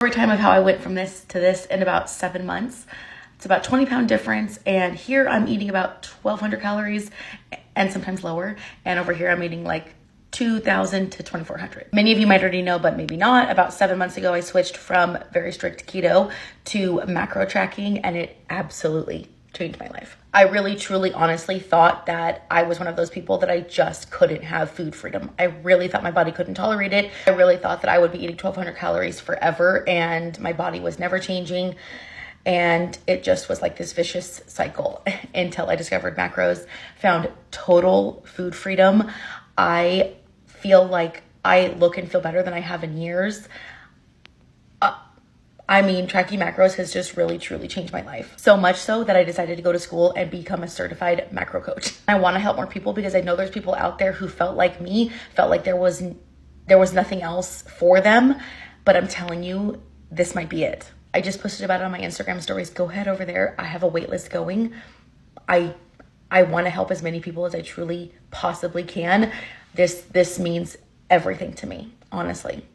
Story time of how I went from this to this in about 7 months. It's about 20-pound difference, and here I'm eating about 1,200 calories and sometimes lower, and over here I'm eating like 2,000 to 2,400. Many of you might already know, but maybe not. About 7 months ago, I switched from very strict keto to macro tracking, and it absolutely changed my life. I really, truly, honestly thought that I was one of those people that I just couldn't have food freedom. I really thought my body couldn't tolerate it. I really thought that I would be eating 1,200 calories forever and my body was never changing. And it just was like this vicious cycle until I discovered macros, found total food freedom. I feel like I look and feel better than I have in years. Tracking macros has just really, truly changed my life. So much so that I decided to go to school and become a certified macro coach. I want to help more people because I know there's people out there who felt like me, felt like there was nothing else for them. But I'm telling you, this might be it. I just posted about it on my Instagram stories. Go ahead over there. I have a wait list going. I want to help as many people as I truly possibly can. This means everything to me, honestly.